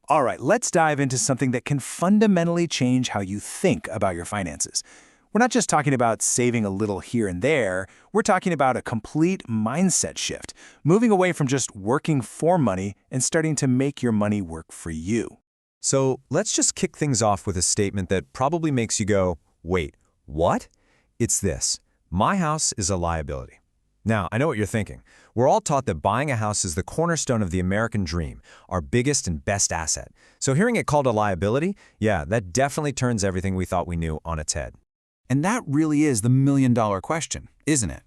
All right, let's dive into something that can fundamentally change how you think about your finances. We're not just talking about saving a little here and there, we're talking about a complete mindset shift, moving away from just working for money and starting to make your money work for you. So let's just kick things off with a statement that probably makes you go, wait, what? It's this: my house is a liability. Now, I know what you're thinking. We're all taught that buying a house is the cornerstone of the American dream, our biggest and best asset. So hearing it called a liability, yeah, that definitely turns everything we thought we knew on its head. And that really is the million-dollar question, isn't it?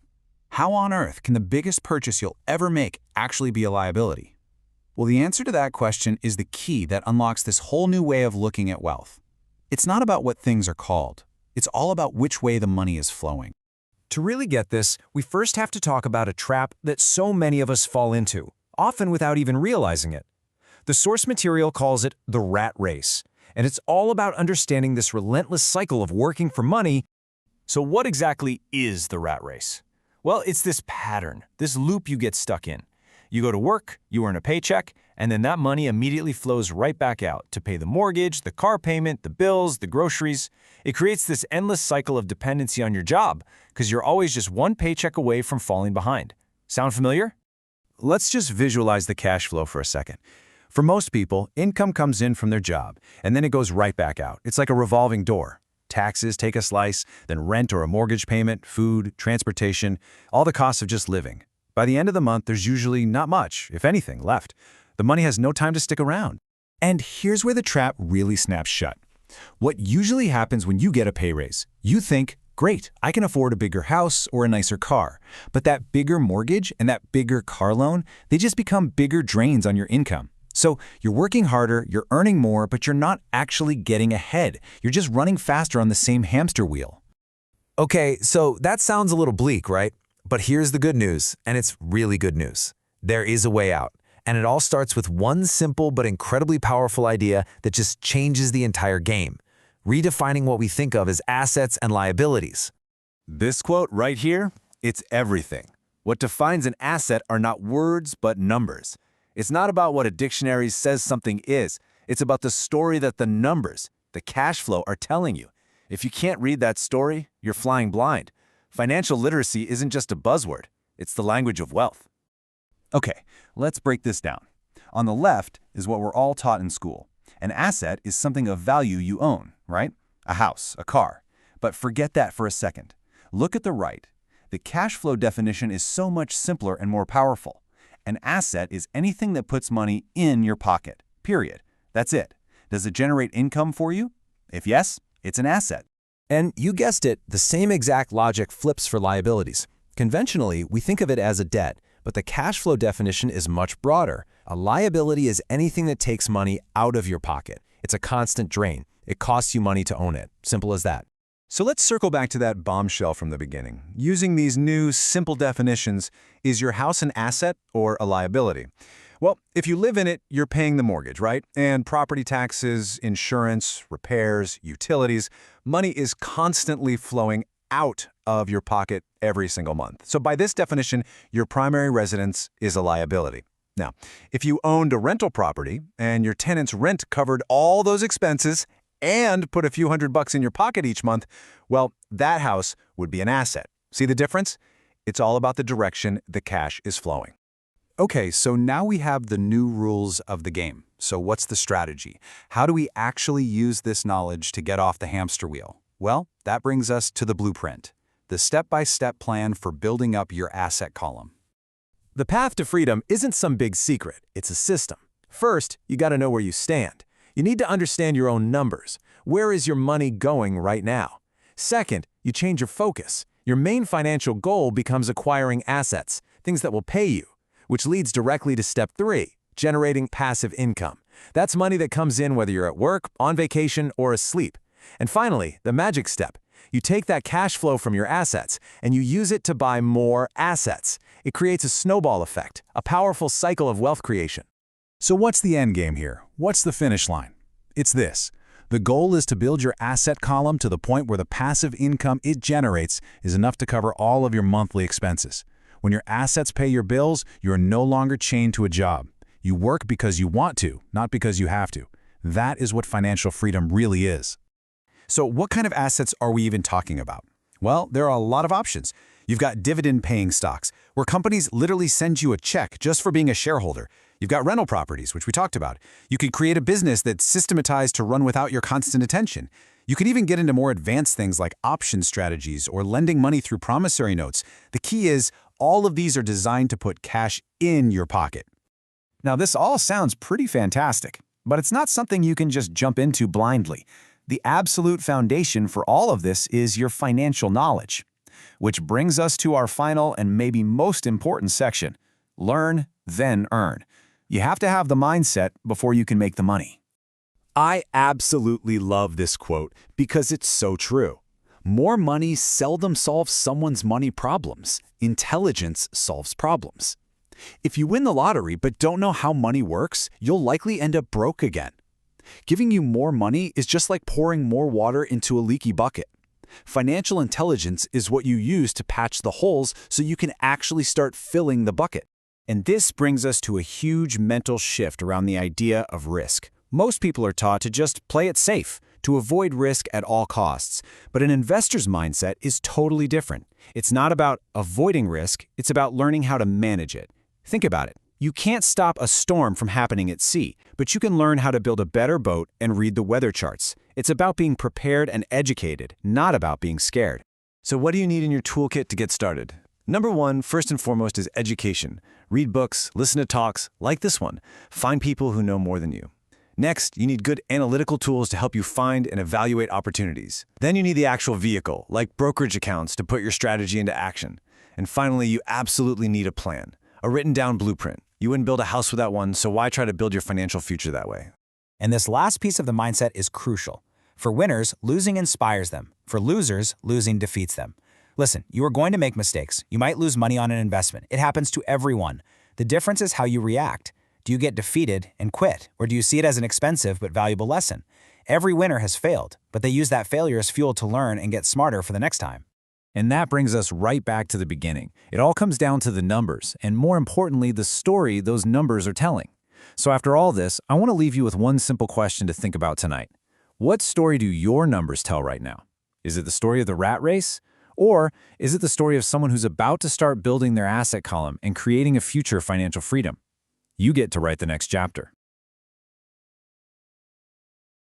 How on earth can the biggest purchase you'll ever make actually be a liability? Well, the answer to that question is the key that unlocks this whole new way of looking at wealth. It's not about what things are called. It's all about which way the money is flowing. To really get this, we first have to talk about a trap that so many of us fall into, often without even realizing it. The source material calls it the rat race, and it's all about understanding this relentless cycle of working for money. So what exactly is the rat race? Well, it's this pattern, this loop you get stuck in. You go to work, you earn a paycheck, and then that money immediately flows right back out to pay the mortgage, the car payment, the bills, the groceries. It creates this endless cycle of dependency on your job because you're always just one paycheck away from falling behind. Sound familiar? Let's just visualize the cash flow for a second. For most people, income comes in from their job, and then it goes right back out. It's like a revolving door. Taxes take a slice, then rent or a mortgage payment, food, transportation, all the costs of just living. By the end of the month, there's usually not much, if anything, left. The money has no time to stick around. And here's where the trap really snaps shut. What usually happens when you get a pay raise? You think, great, I can afford a bigger house or a nicer car. But that bigger mortgage and that bigger car loan, they just become bigger drains on your income. So you're working harder, you're earning more, but you're not actually getting ahead. You're just running faster on the same hamster wheel. Okay, so that sounds a little bleak, right? But here's the good news, and it's really good news. There is a way out, and it all starts with one simple but incredibly powerful idea that just changes the entire game, redefining what we think of as assets and liabilities. This quote right here, it's everything. What defines an asset are not words, but numbers. It's not about what a dictionary says something is. It's about the story that the numbers, the cash flow, are telling you. If you can't read that story, you're flying blind. Financial literacy isn't just a buzzword. It's the language of wealth. Okay, let's break this down. On the left is what we're all taught in school. An asset is something of value you own, right? A house, a car. But forget that for a second. Look at the right. The cash flow definition is so much simpler and more powerful. An asset is anything that puts money in your pocket, period. That's it. Does it generate income for you? If yes, it's an asset. And you guessed it, the same exact logic flips for liabilities. Conventionally, we think of it as a debt, but the cash flow definition is much broader. A liability is anything that takes money out of your pocket. It's a constant drain. It costs you money to own it. Simple as that. So let's circle back to that bombshell from the beginning. Using these new, simple definitions, is your house an asset or a liability? Well, if you live in it, you're paying the mortgage, right? And property taxes, insurance, repairs, utilities. Money is constantly flowing out of your pocket every single month. So by this definition, your primary residence is a liability. Now, if you owned a rental property and your tenant's rent covered all those expenses and put a few $100 in your pocket each month, well, that house would be an asset. See the difference? It's all about the direction the cash is flowing. Okay, so now we have the new rules of the game. So what's the strategy? How do we actually use this knowledge to get off the hamster wheel? Well, that brings us to the blueprint, the step-by-step plan for building up your asset column. The path to freedom isn't some big secret, it's a system. First, you gotta know where you stand. You need to understand your own numbers. Where is your money going right now? Second, you change your focus. Your main financial goal becomes acquiring assets, things that will pay you, which leads directly to step 3, generating passive income. That's money that comes in whether you're at work, on vacation, or asleep. And finally, the magic step. You take that cash flow from your assets and you use it to buy more assets. It creates a snowball effect, a powerful cycle of wealth creation. So what's the end game here? What's the finish line? It's this. The goal is to build your asset column to the point where the passive income it generates is enough to cover all of your monthly expenses. When your assets pay your bills, you are no longer chained to a job. You work because you want to, not because you have to. That is what financial freedom really is. So what kind of assets are we even talking about? Well, there are a lot of options. You've got dividend-paying stocks, where companies literally send you a check just for being a shareholder. You've got rental properties, which we talked about. You could create a business that's systematized to run without your constant attention. You could even get into more advanced things like option strategies or lending money through promissory notes. The key is, all of these are designed to put cash in your pocket. Now, this all sounds pretty fantastic, but it's not something you can just jump into blindly. The absolute foundation for all of this is your financial knowledge. Which brings us to our final and maybe most important section: learn, then earn. You have to have the mindset before you can make the money. I absolutely love this quote because it's so true. More money seldom solves someone's money problems. Intelligence solves problems. If you win the lottery but don't know how money works, you'll likely end up broke again. Giving you more money is just like pouring more water into a leaky bucket. Financial intelligence is what you use to patch the holes so you can actually start filling the bucket. And this brings us to a huge mental shift around the idea of risk. Most people are taught to just play it safe, to avoid risk at all costs. But an investor's mindset is totally different. It's not about avoiding risk, it's about learning how to manage it. Think about it. You can't stop a storm from happening at sea, but you can learn how to build a better boat and read the weather charts. It's about being prepared and educated, not about being scared. So what do you need in your toolkit to get started? Number one, first and foremost, is education. Read books, listen to talks, like this one. Find people who know more than you. Next, you need good analytical tools to help you find and evaluate opportunities. Then you need the actual vehicle, like brokerage accounts, to put your strategy into action. And finally, you absolutely need a plan, a written down blueprint. You wouldn't build a house without one, so why try to build your financial future that way? And this last piece of the mindset is crucial. For winners, losing inspires them. For losers, losing defeats them. Listen, you are going to make mistakes. You might lose money on an investment. It happens to everyone. The difference is how you react. Do you get defeated and quit, or do you see it as an expensive but valuable lesson? Every winner has failed, but they use that failure as fuel to learn and get smarter for the next time. And that brings us right back to the beginning. It all comes down to the numbers, and more importantly, the story those numbers are telling. So after all this, I want to leave you with one simple question to think about tonight. What story do your numbers tell right now? Is it the story of the rat race? Or is it the story of someone who's about to start building their asset column and creating a future financial freedom? You get to write the next chapter.